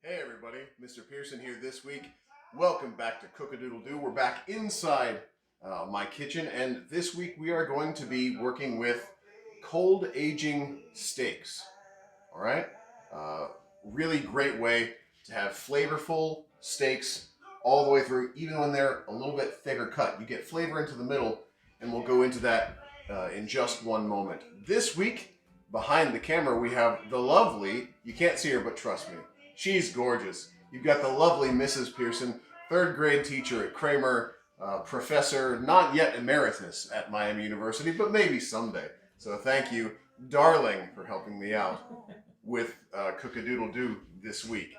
Hey everybody, Mr. Pearson here this week. Welcome back to Cook-a-Doodle-Doo. We're back inside my kitchen, and this week we are going to be working with cold aging steaks. All right, really great way to have flavorful steaks all the way through, even when they're a little bit thicker cut. You get flavor into the middle, and we'll go into that in just one moment. This week, behind the camera, we have the lovely, you can't see her, but trust me, she's gorgeous. You've got the lovely Mrs. Pearson, third grade teacher at Kramer, professor, not yet emeritus at Miami University, but maybe someday. So thank you, darling, for helping me out with Cook-a-Doodle-Doo this week.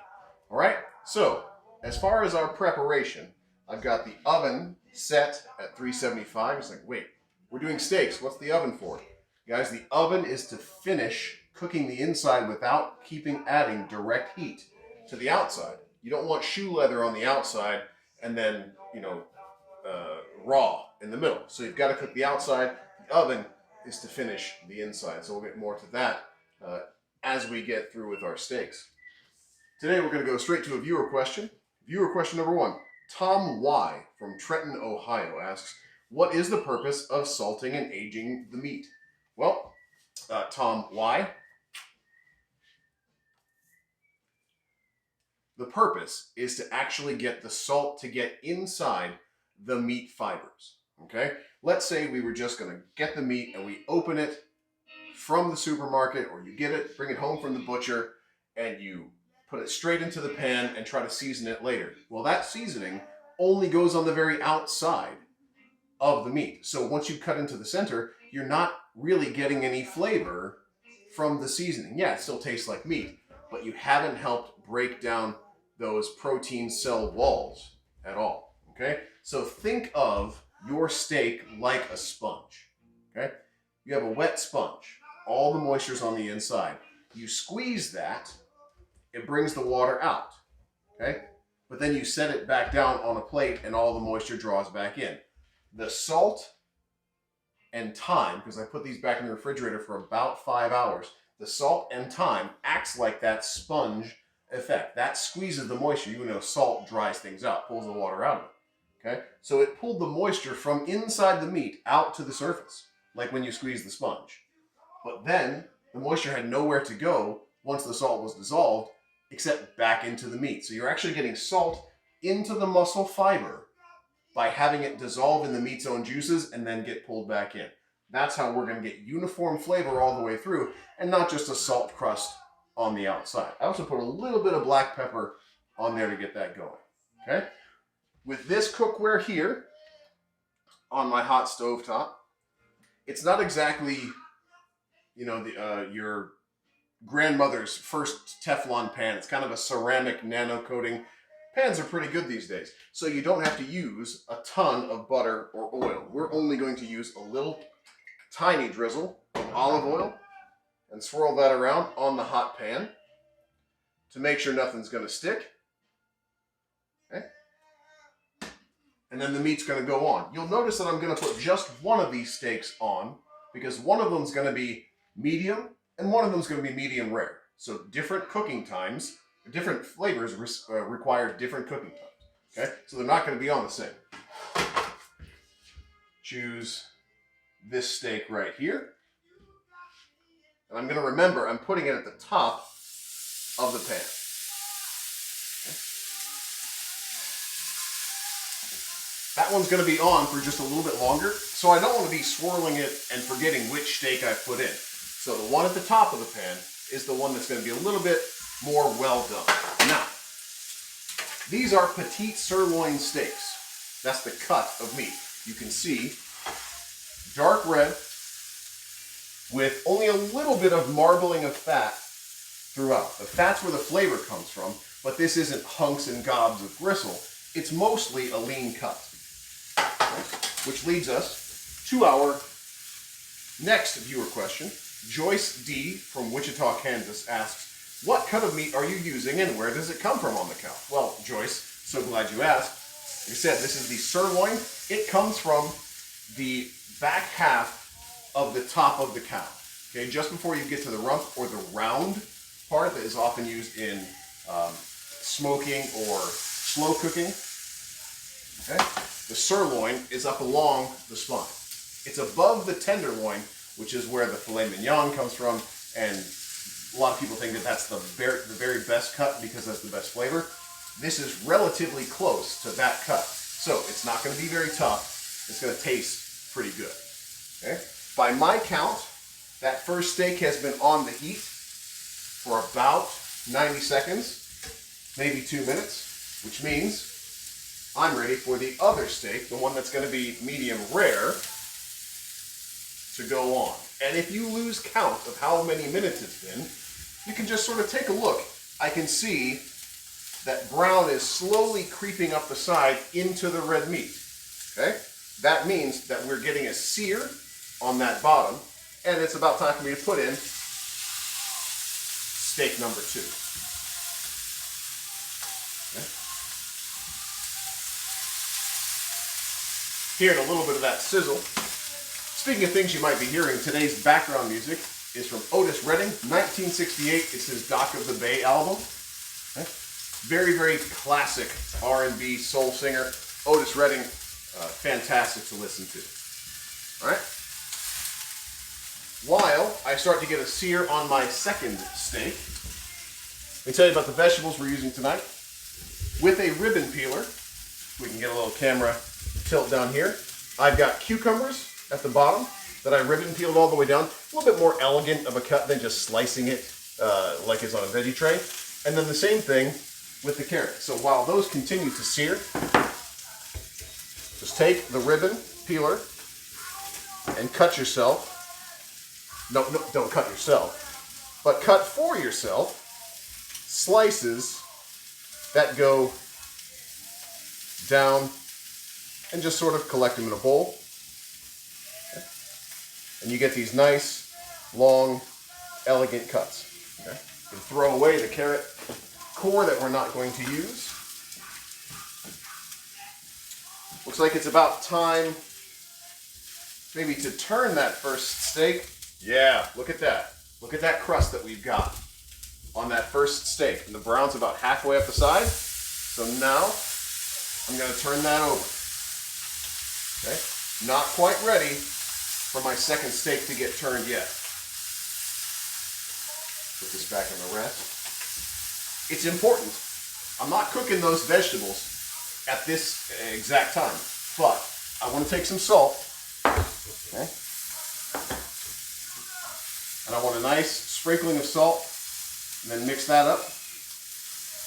All right, so as far as our preparation, I've got the oven set at 375. It's like, wait, we're doing steaks. What's the oven for? Guys, the oven is to finish cooking the inside without adding direct heat to the outside. You don't want shoe leather on the outside and then, raw in the middle. So you've got to cook the outside. The oven is to finish the inside. So we'll get more to that as we get through with our steaks. Today we're going to go straight to a viewer question. Viewer question number 1. Tom Y. from Trenton, Ohio asks, what is the purpose of salting and aging the meat? Well, Tom Y., the purpose is to actually get the salt to get inside the meat fibers, okay? Let's say we were just gonna get the meat and we open it from the supermarket, or you get it, bring it home from the butcher, and you put it straight into the pan and try to season it later. Well, that seasoning only goes on the very outside of the meat. So once you cut into the center, you're not really getting any flavor from the seasoning. Yeah, it still tastes like meat, but you haven't helped break down those protein cell walls at all, okay? So think of your steak like a sponge, okay? You have a wet sponge. All the moisture's on the inside. You squeeze that, it brings the water out, okay? But then you set it back down on a plate and all the moisture draws back in. The salt and thyme, because I put these back in the refrigerator for about 5 hours, the salt and thyme acts like that sponge effect. That squeezes the moisture. You know, salt dries things out, pulls the water out of it. Okay? So it pulled the moisture from inside the meat out to the surface, like when you squeeze the sponge. But then the moisture had nowhere to go once the salt was dissolved, except back into the meat. So you're actually getting salt into the muscle fiber by having it dissolve in the meat's own juices and then get pulled back in. That's how we're going to get uniform flavor all the way through, and not just a salt crust on the outside. I also put a little bit of black pepper on there to get that going, okay? With this cookware here on my hot stove top, it's not exactly, your grandmother's first Teflon pan. It's kind of a ceramic nano coating. Pans are pretty good these days, so you don't have to use a ton of butter or oil. We're only going to use a little tiny drizzle of olive oil and swirl that around on the hot pan to make sure nothing's going to stick. Okay? And then the meat's going to go on. You'll notice that I'm going to put just one of these steaks on because one of them's going to be medium and one of them's going to be medium rare. So different cooking times, different flavors require different cooking times. Okay? So they're not going to be on the same. Choose this steak right here. And I'm going to remember, I'm putting it at the top of the pan. Okay. That one's going to be on for just a little bit longer, so I don't want to be swirling it and forgetting which steak I've put in. So the one at the top of the pan is the one that's going to be a little bit more well done. Now, these are petite sirloin steaks. That's the cut of meat. You can see dark red, with only a little bit of marbling of fat throughout. The fat's where the flavor comes from, but this isn't hunks and gobs of gristle. It's mostly a lean cut. Okay? Which leads us to our next viewer question. Joyce D. from Wichita, Kansas asks, what cut of meat are you using and where does it come from on the cow? Well, Joyce, so glad you asked. Like I said, this is the sirloin. It comes from the back half of the top of the cow. Okay, just before you get to the rump or the round part that is often used in smoking or slow cooking. Okay? The sirloin is up along the spine. It's above the tenderloin, which is where the filet mignon comes from, and a lot of people think that that's the very best cut because that's the best flavor. This is relatively close to that cut. So it's not going to be very tough. It's going to taste pretty good. Okay? By my count, that first steak has been on the heat for about 90 seconds, maybe 2 minutes, which means I'm ready for the other steak, the one that's going to be medium rare, to go on. And if you lose count of how many minutes it's been, you can just sort of take a look. I can see that brown is slowly creeping up the side into the red meat. Okay? That means that we're getting a sear on that bottom, and it's about time for me to put in steak number 2. Okay? Hearing a little bit of that sizzle. Speaking of things you might be hearing, today's background music is from Otis Redding, 1968. It's his Dock of the Bay album. Okay? Very, very classic R&B soul singer. Otis Redding, fantastic to listen to. All right? While I start to get a sear on my second steak, let me tell you about the vegetables we're using tonight. With a ribbon peeler, we can get a little camera tilt down here. I've got cucumbers at the bottom that I ribbon peeled all the way down. A little bit more elegant of a cut than just slicing it like it's on a veggie tray. And then the same thing with the carrots. So while those continue to sear, just take the ribbon peeler and cut yourself. No, don't cut yourself, but cut for yourself slices that go down and just sort of collect them in a bowl. Okay. And you get these nice, long, elegant cuts. Okay. You can throw away the carrot core that we're not going to use. Looks like it's about time maybe to turn that first steak. Yeah, look at that. Look at that crust that we've got on that first steak. And the brown's about halfway up the side. So now I'm going to turn that over. Okay? Not quite ready for my second steak to get turned yet. Put this back on the rest. It's important. I'm not cooking those vegetables at this exact time, but I want to take some salt. Okay? And I want a nice sprinkling of salt, and then mix that up.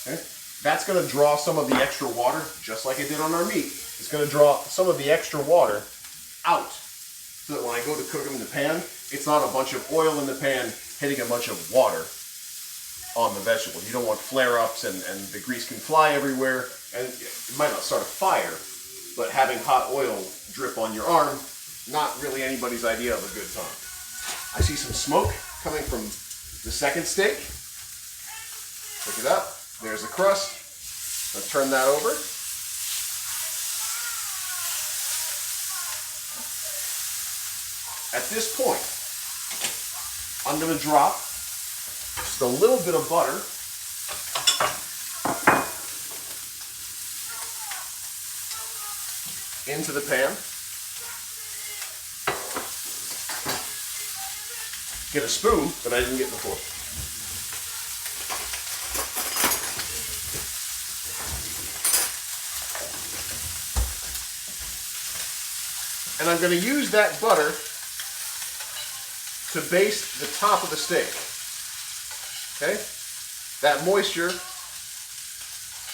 Okay? That's going to draw some of the extra water, just like it did on our meat. It's going to draw some of the extra water out, so that when I go to cook them in the pan, it's not a bunch of oil in the pan hitting a bunch of water on the vegetable. You don't want flare-ups, and the grease can fly everywhere, and it might not start a fire, but having hot oil drip on your arm, not really anybody's idea of a good time. I see some smoke coming from the second steak. Pick it up. There's the crust. Let's turn that over. At this point, I'm going to drop just a little bit of butter into the pan. Get a spoon that I didn't get before. And I'm going to use that butter to baste the top of the steak. Okay? That moisture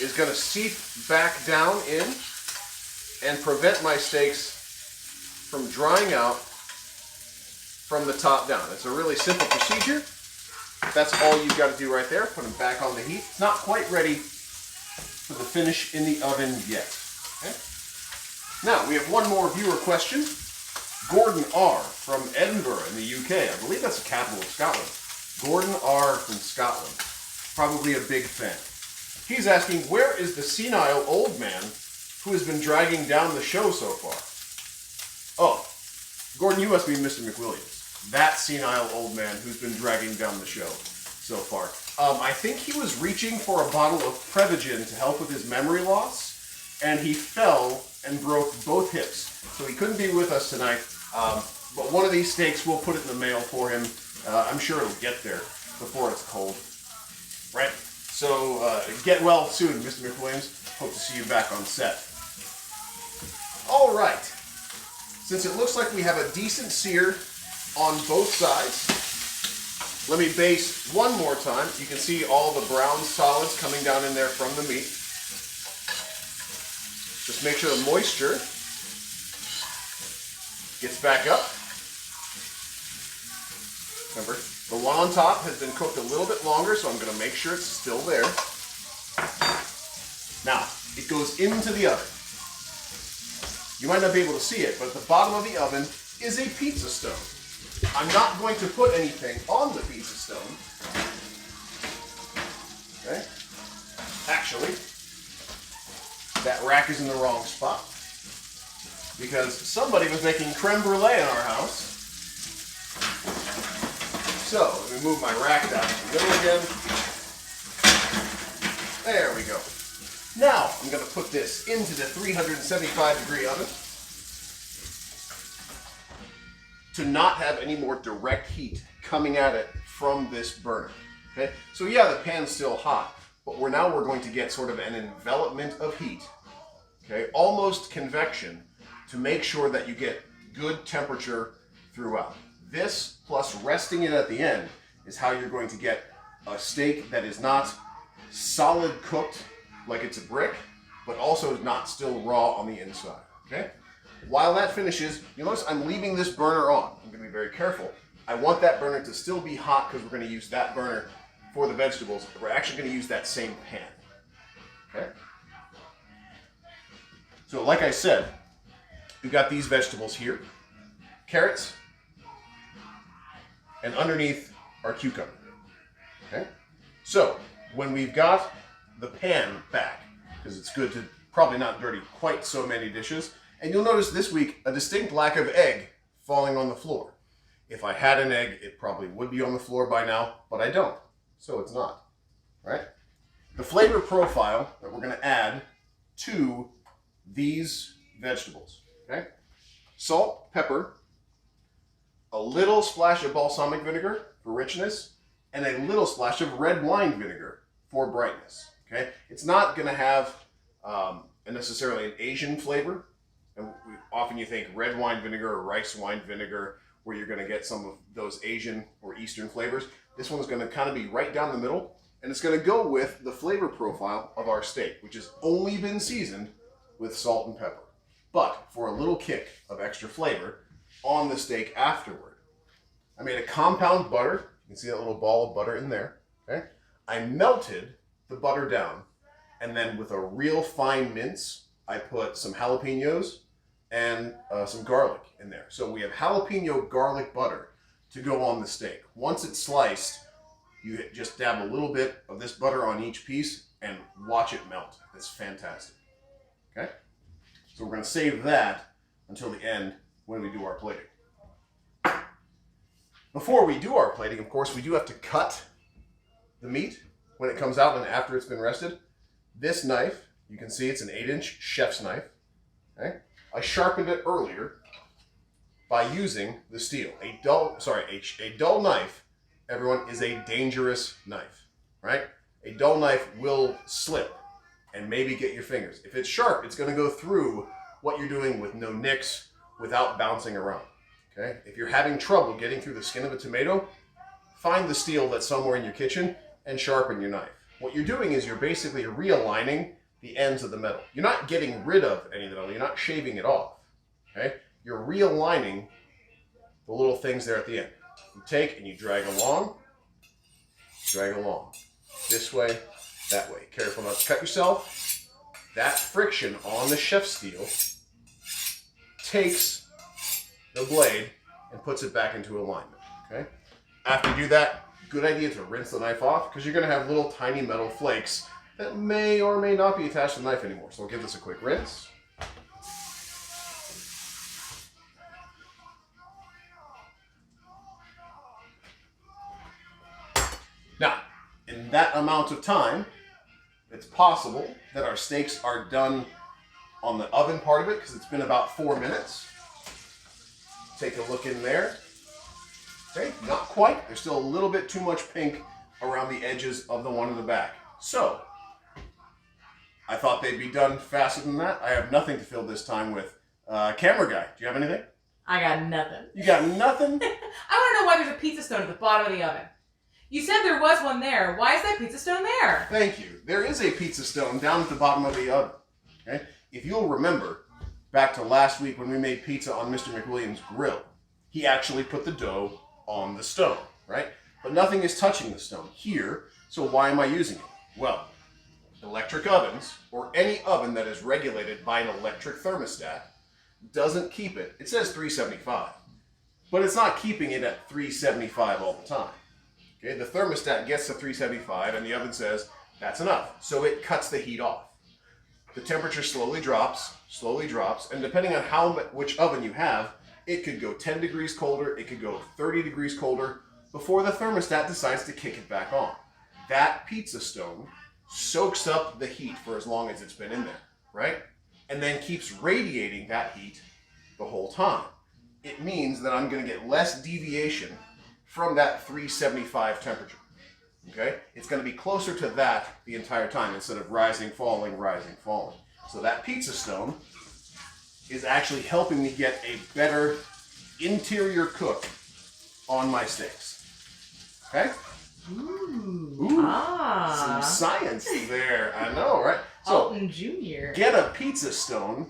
is going to seep back down in and prevent my steaks from drying out from the top down. It's a really simple procedure. That's all you've got to do right there. Put them back on the heat. It's not quite ready for the finish in the oven yet. Okay? Now, we have one more viewer question. Gordon R. from Edinburgh in the UK. I believe that's the capital of Scotland. Gordon R. from Scotland. Probably a big fan. He's asking, where is the senile old man who has been dragging down the show so far? Oh, Gordon, you must be Mr. McWilliams. That senile old man who's been dragging down the show so far. I think he was reaching for a bottle of Prevagen to help with his memory loss, and he fell and broke both hips. So he couldn't be with us tonight, but one of these steaks, we'll put it in the mail for him. I'm sure it'll get there before it's cold. Right? So get well soon, Mr. McWilliams. Hope to see you back on set. All right. Since it looks like we have a decent sear on both sides, let me baste one more time. You can see all the brown solids coming down in there from the meat. Just make sure the moisture gets back up. Remember, the one on top has been cooked a little bit longer, so I'm going to make sure it's still there. Now, it goes into the oven. You might not be able to see it, but at the bottom of the oven is a pizza stone. I'm not going to put anything on the pizza stone. Okay? Actually, that rack is in the wrong spot, because somebody was making creme brulee in our house. So, let me move my rack down to the middle again. There we go. Now, I'm going to put this into the 375-degree oven to not have any more direct heat coming at it from this burner. Okay? So yeah, the pan's still hot, but we're going to get sort of an envelopment of heat. Okay? Almost convection, to make sure that you get good temperature throughout. This, plus resting it at the end, is how you're going to get a steak that is not solid cooked like it's a brick, but also not still raw on the inside. Okay? While that finishes, you'll notice I'm leaving this burner on. I'm going to be very careful. I want that burner to still be hot because we're going to use that burner for the vegetables. We're actually going to use that same pan. Okay? So like I said, we've got these vegetables here. Carrots. And underneath are cucumber. Okay? So when we've got the pan back, because it's good to probably not dirty quite so many dishes, and you'll notice this week a distinct lack of egg falling on the floor. If I had an egg, it probably would be on the floor by now, but I don't, so it's not. Right? The flavor profile that we're going to add to these vegetables. Okay? Salt, pepper, a little splash of balsamic vinegar for richness, and a little splash of red wine vinegar for brightness. Okay? It's not going to have necessarily an Asian flavor. And often you think red wine vinegar or rice wine vinegar, where you're going to get some of those Asian or Eastern flavors. This one's going to kind of be right down the middle, and it's going to go with the flavor profile of our steak, which has only been seasoned with salt and pepper. But for a little kick of extra flavor on the steak afterward, I made a compound butter. You can see that little ball of butter in there. Okay? I melted the butter down, and then with a real fine mince, I put some jalapenos and some garlic in there. So we have jalapeno garlic butter to go on the steak. Once it's sliced, you just dab a little bit of this butter on each piece and watch it melt. It's fantastic. Okay? So we're going to save that until the end when we do our plating. Before we do our plating, of course, we do have to cut the meat when it comes out and after it's been rested. This knife, you can see it's an 8-inch chef's knife. Okay? I sharpened it earlier by using the steel. A dull knife, everyone, is a dangerous knife, right? A dull knife will slip and maybe get your fingers. If it's sharp, it's going to go through what you're doing with no nicks, without bouncing around. Okay? If you're having trouble getting through the skin of a tomato, find the steel that's somewhere in your kitchen and sharpen your knife. What you're doing is you're basically realigning the ends of the metal. You're not getting rid of any of the metal. You're not shaving it off. Okay? You're realigning the little things there at the end. You take and you drag along, this way, that way. Careful not to cut yourself. That friction on the chef steel takes the blade and puts it back into alignment. Okay? After you do that, good idea to rinse the knife off, because you're going to have little tiny metal flakes that may or may not be attached to the knife anymore. So we'll give this a quick rinse. Now, in in that amount of time, it's possible that our steaks are done on the oven part of it because it's been about 4 minutes. Take a look in there. Okay, not quite. There's still a little bit too much pink around the edges of the one in the back. So, I thought they'd be done faster than that. I have nothing to fill this time with. Camera guy, do you have anything? I got nothing. You got nothing? I want to know why there's a pizza stone at the bottom of the oven. You said there was one there. Why is that pizza stone there? Thank you. There is a pizza stone down at the bottom of the oven. Okay? If you'll remember, back to last week when we made pizza on Mr. McWilliams' grill, he actually put the dough on the stone, right? But nothing is touching the stone here, so why am I using it? Well, electric ovens, or any oven that is regulated by an electric thermostat, doesn't keep it. It says 375, but it's not keeping it at 375 all the time. Okay, the thermostat gets to 375 and the oven says that's enough. So it cuts the heat off. The temperature slowly drops, and depending on which oven you have, it could go 10 degrees colder, it could go 30 degrees colder before the thermostat decides to kick it back on. That pizza stone soaks up the heat for as long as it's been in there, right? And then keeps radiating that heat the whole time. It means that I'm going to get less deviation from that 375 temperature, okay? It's going to be closer to that the entire time instead of rising, falling, rising, falling. So that pizza stone is actually helping me get a better interior cook on my steaks, okay? Ooh. Some science there. I know, right? So, Alton Jr. Get a pizza stone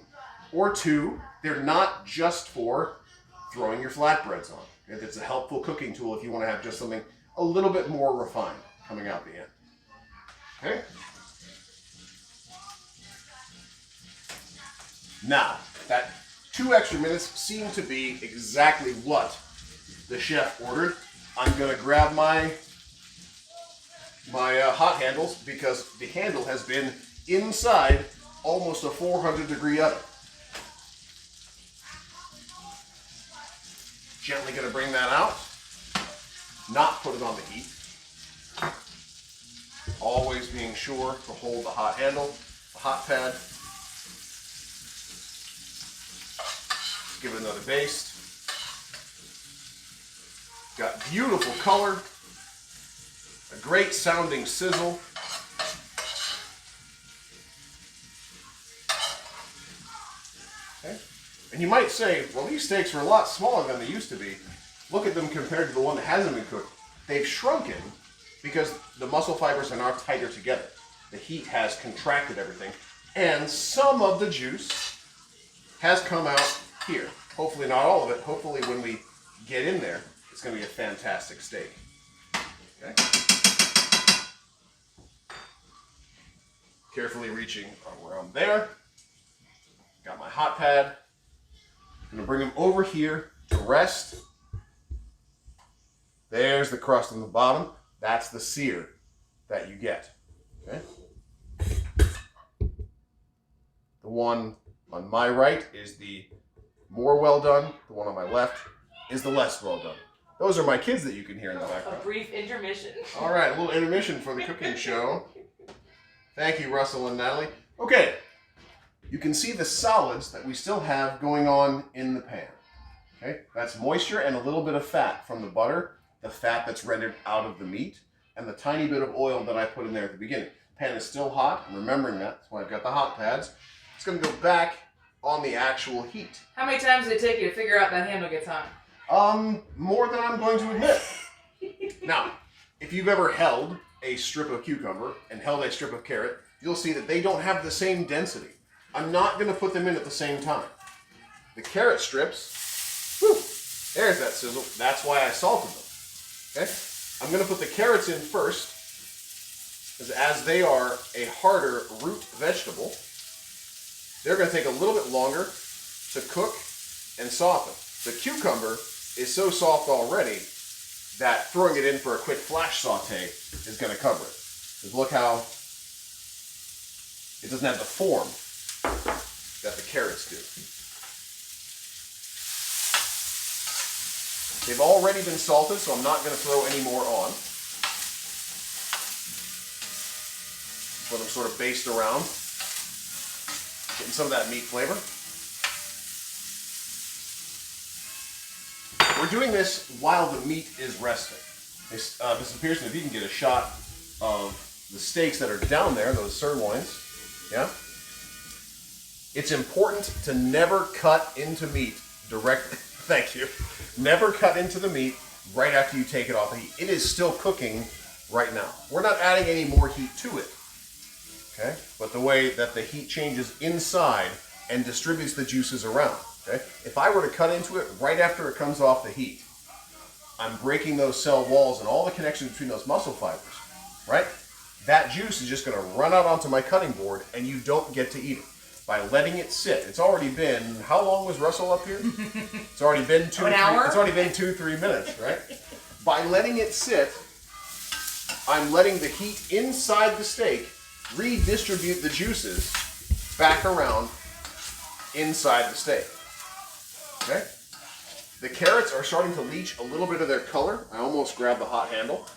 or two. They're not just for throwing your flatbreads on. It's a helpful cooking tool if you want to have just something a little bit more refined coming out the end. Okay? Now, that 2 extra minutes seem to be exactly what the chef ordered. I'm going to grab my hot handles because the handle has been inside almost a 400-degree oven. Gently going to bring that out, not put it on the heat. Always being sure to hold the hot handle, the hot pad. Give it another baste. Got beautiful color, a great sounding sizzle. Okay. And you might say, well, these steaks are a lot smaller than they used to be. Look at them compared to the one that hasn't been cooked. They've shrunken because the muscle fibers are now tighter together. The heat has contracted everything, and some of the juice has come out here. Hopefully not all of it. Hopefully when we get in there, it's going to be a fantastic steak. Okay. Carefully reaching around there. Got my hot pad. I'm going to bring them over here to rest. There's the crust on the bottom. That's the sear that you get. Okay. The one on my right is the more well done. The one on my left is the less well done. Those are my kids that you can hear in the background. A brief intermission. All right, a little intermission for the cooking show. Thank you, Russell and Natalie. Okay, you can see the solids that we still have going on in the pan. Okay, that's moisture and a little bit of fat from the butter, the fat that's rendered out of the meat, and the tiny bit of oil that I put in there at the beginning. The pan is still hot, I'm remembering that. That's why I've got the hot pads. It's going to go back on the actual heat. How many times did it take you to figure out that handle gets hot? More than I'm going to admit. Now, if you've ever held a strip of cucumber and held a strip of carrot, you'll see that they don't have the same density. I'm not going to put them in at the same time. The carrot strips, whew, there's that sizzle. That's why I salted them. Okay? I'm going to put the carrots in first, because as they are a harder root vegetable, they're going to take a little bit longer to cook and soften. The cucumber is so soft already that throwing it in for a quick flash saute is going to cover it. Because look how it doesn't have the form that the carrots do. They've already been salted, so I'm not going to throw any more on. Let them sort of baste around, getting some of that meat flavor. We're doing this while the meat is resting. Mrs. Pearson, if you can get a shot of the steaks that are down there, those sirloins, yeah? It's important to never cut into meat directly. Thank you. Never cut into the meat right after you take it off the heat. It is still cooking right now. We're not adding any more heat to it, okay? But the way that the heat changes inside and distributes the juices around, okay? If I were to cut into it right after it comes off the heat, I'm breaking those cell walls and all the connections between those muscle fibers, right? That juice is just gonna run out onto my cutting board and you don't get to eat it. By letting it sit, it's already been, how long was Russell up here? It's already been An hour? It's already been 2-3 minutes, right? By letting it sit, I'm letting the heat inside the steak redistribute the juices back around inside the steak, okay? The carrots are starting to leach a little bit of their color. I almost grabbed the hot handle.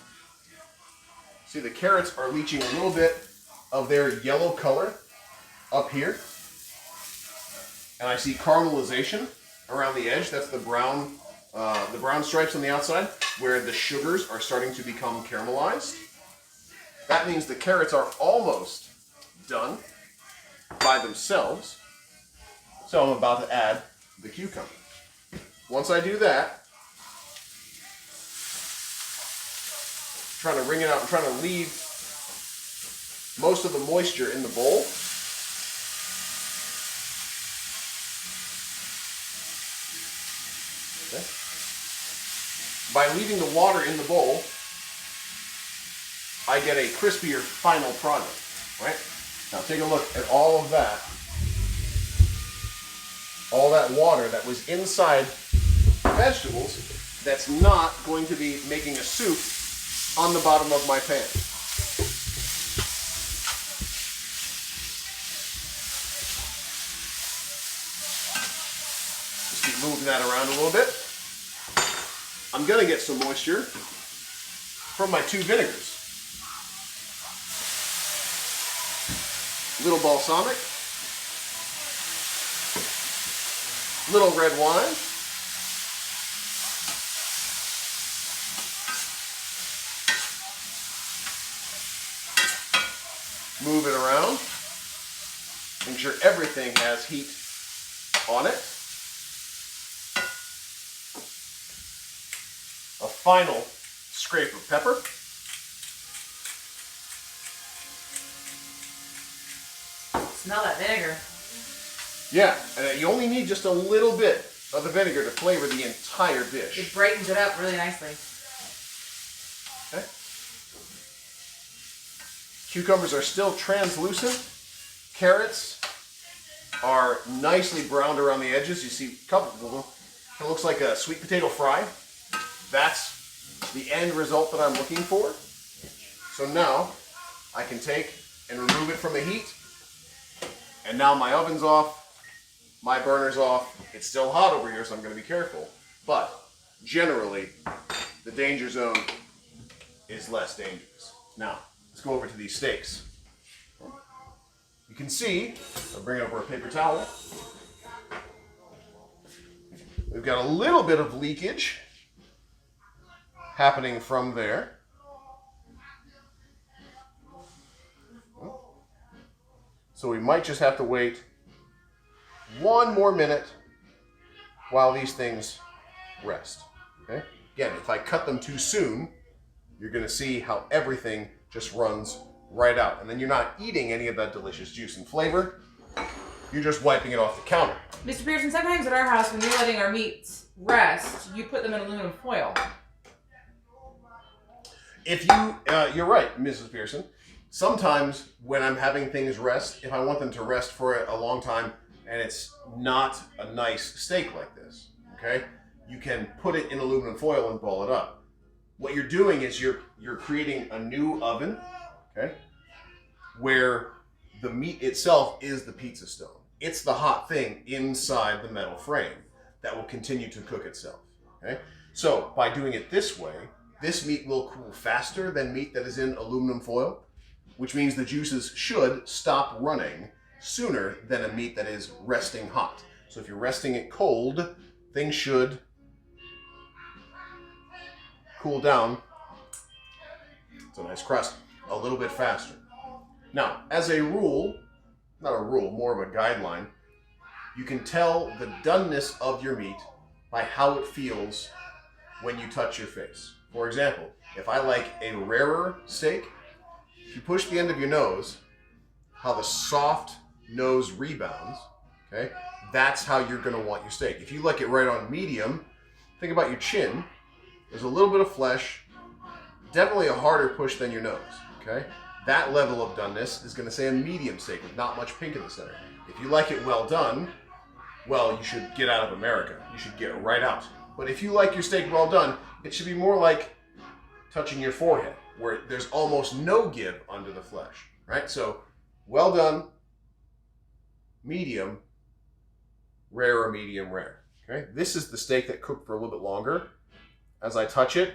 See, the carrots are leaching a little bit of their yellow color up here. And I see caramelization around the edge. That's the brown stripes on the outside, where the sugars are starting to become caramelized. That means the carrots are almost done by themselves. So I'm about to add the cucumber. Once I do that, I'm trying to wring it out. I'm trying to leave most of the moisture in the bowl. Okay. By leaving the water in the bowl, I get a crispier final product, right? Now take a look at all of that. All that water that was inside vegetables that's not going to be making a soup on the bottom of my pan. Just keep moving that around a little bit. I'm going to get some moisture from my 2 vinegars. Little balsamic, little red wine, move it around, make sure everything has heat on it. A final scrape of pepper. Smell that vinegar. Yeah, and you only need just a little bit of the vinegar to flavor the entire dish. It brightens it up really nicely. Okay. Cucumbers are still translucent. Carrots are nicely browned around the edges. You see a couple of them. It looks like a sweet potato fry. That's the end result that I'm looking for. So now I can take and remove it from the heat. And now my oven's off, my burner's off. It's still hot over here, so I'm going to be careful. But generally, the danger zone is less dangerous. Now, let's go over to these steaks. You can see, I'll bring over a paper towel. We've got a little bit of leakage happening from there. So we might just have to wait 1 more minute while these things rest. Okay? Again, if I cut them too soon, you're going to see how everything just runs right out. And then you're not eating any of that delicious juice and flavor. You're just wiping it off the counter. Mr. Pearson, sometimes at our house, when you're letting our meats rest, you put them in aluminum foil. If you, you're right, Mrs. Pearson. Sometimes when I'm having things rest, if I want them to rest for a long time and it's not a nice steak like this, okay, you can put it in aluminum foil and ball it up. What you're doing is you're creating a new oven, okay, where the meat itself is the pizza stone. It's the hot thing inside the metal frame that will continue to cook itself, okay? So by doing it this way, this meat will cool faster than meat that is in aluminum foil. which means the juices should stop running sooner than a meat that is resting hot. So if you're resting it cold, things should cool down. It's a nice crust. A little bit faster. Now, as a rule, not a rule, more of a guideline, you can tell the doneness of your meat by how it feels when you touch your face. For example, if I like a rarer steak, if you push the end of your nose, how the soft nose rebounds, okay, that's how you're going to want your steak. If you like it right on medium, think about your chin. There's a little bit of flesh, definitely a harder push than your nose, okay? That level of doneness is going to say a medium steak with not much pink in the center. If you like it well done, well, you should get out of America. You should get right out. But if you like your steak well done, it should be more like touching your forehead, where there's almost no give under the flesh, right? So, well done, medium, rare or medium rare, okay? This is the steak that cooked for a little bit longer. As I touch it,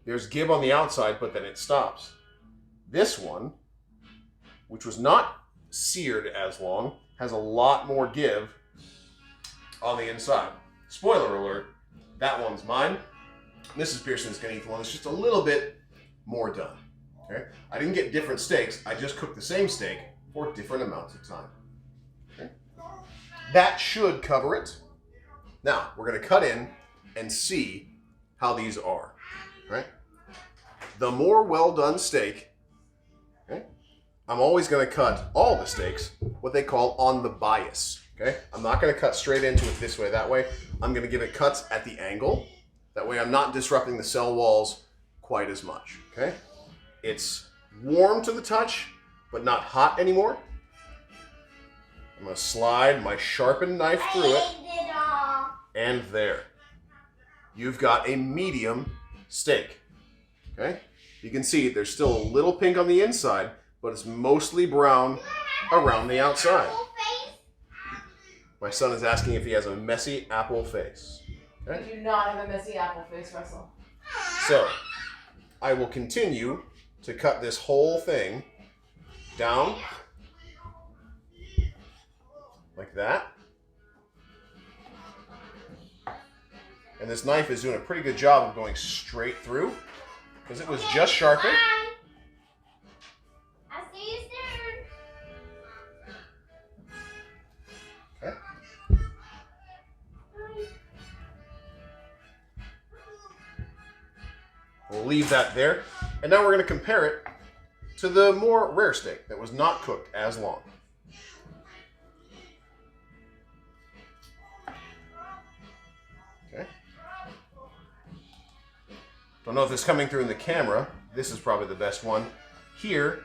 there's give on the outside, but then it stops. This one, which was not seared as long, has a lot more give on the inside. Spoiler alert, that one's mine. Mrs. Pearson's gonna eat the one that's just a little bit more done. Okay? I didn't get different steaks, I just cooked the same steak for different amounts of time. Okay? That should cover it. Now, we're gonna cut in and see how these are. Right? The more well done steak, okay, I'm always gonna cut all the steaks what they call on the bias. Okay? I'm not gonna cut straight into it this way, that way. I'm gonna give it cuts at the angle. That way I'm not disrupting the cell walls quite as much, okay? It's warm to the touch, but not hot anymore. I'm gonna slide my sharpened knife through it. And there. You've got a medium steak, okay? You can see there's still a little pink on the inside, but it's mostly brown around the outside. My son is asking if he has a messy apple face. Okay? I do not have a messy apple face, Russell. So, I will continue to cut this whole thing down like that. And this knife is doing a pretty good job of going straight through because it was just sharpened. I'll see you soon. Okay. We'll leave that there. And now we're going to compare it to the more rare steak that was not cooked as long. Okay. Don't know if it's coming through in the camera. This is probably the best one. Here,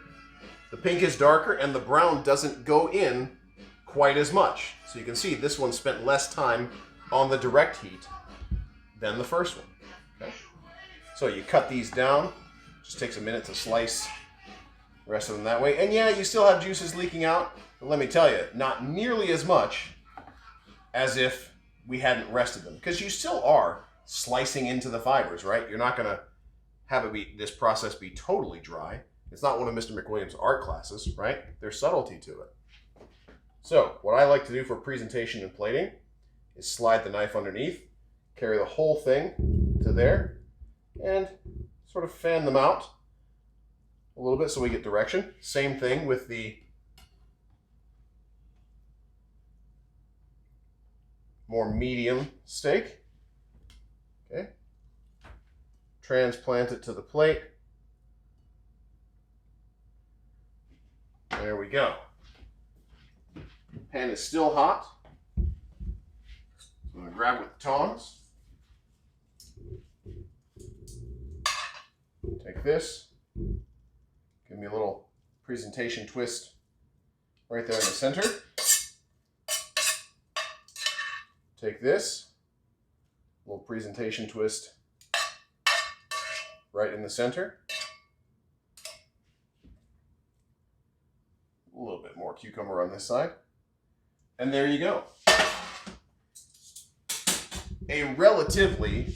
the pink is darker and the brown doesn't go in quite as much. So you can see this one spent less time on the direct heat than the first one. Okay. So you cut these down. Just takes a minute to slice the rest of them that way. And yeah, you still have juices leaking out, but let me tell you, not nearly as much as if we hadn't rested them. Because you still are slicing into the fibers, right? You're not going to have this process be totally dry. It's not one of Mr. McWilliams' art classes, right? There's subtlety to it. So what I like to do for presentation and plating is slide the knife underneath, carry the whole thing to there, and sort of fan them out a little bit so we get direction. Same thing with the more medium steak. Okay. Transplant it to the plate. There we go. Pan is still hot. So I'm going to grab it with the tongs. Take this. Give me a little presentation twist right there in the center. Take this. Little presentation twist right in the center. A little bit more cucumber on this side. And there you go. A relatively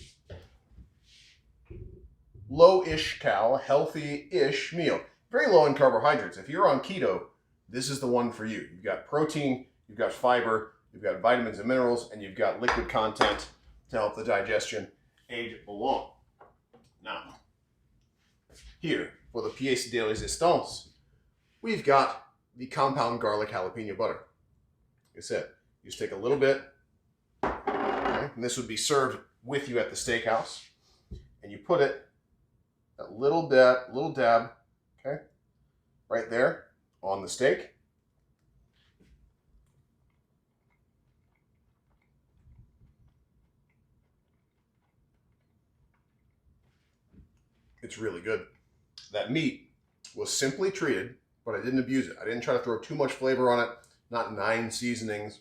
low-ish cal, healthy-ish meal. very low in carbohydrates. If you're on keto, this is the one for you. You've got protein, you've got fiber, you've got vitamins and minerals, and you've got liquid content to help the digestion age along. Now, here for the pièce de résistance, we've got the compound garlic jalapeno butter. Like I said, you just take a little bit, okay, and this would be served with you at the steakhouse, and you put it a little dab, okay, right there on the steak. It's really good. That meat was simply treated, but I didn't abuse it. I didn't try to throw too much flavor on it, not 9 seasonings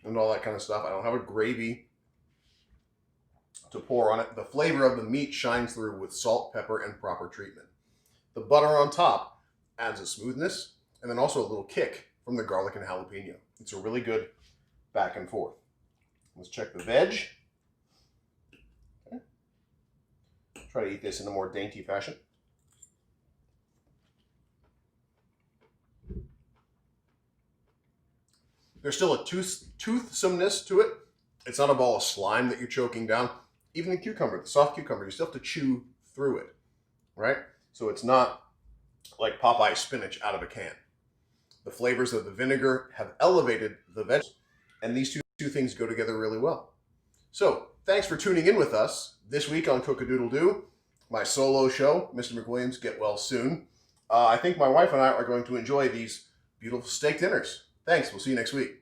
and all that kind of stuff. I don't have a gravy to pour on it. The flavor of the meat shines through with salt, pepper, and proper treatment. The butter on top adds a smoothness and then also a little kick from the garlic and jalapeno. It's a really good back and forth. Let's check the veg. Okay. Try to eat this in a more dainty fashion. There's still a toothsomeness to it. It's not a ball of slime that you're choking down. Even the cucumber, the soft cucumber, you still have to chew through it, right? So it's not like Popeye spinach out of a can. The flavors of the vinegar have elevated the vegetables, and these two things go together really well. So thanks for tuning in with us this week on Cook-a-Doodle-Doo, my solo show. Mr. McWilliams, get well soon. I think my wife and I are going to enjoy these beautiful steak dinners. Thanks. We'll see you next week.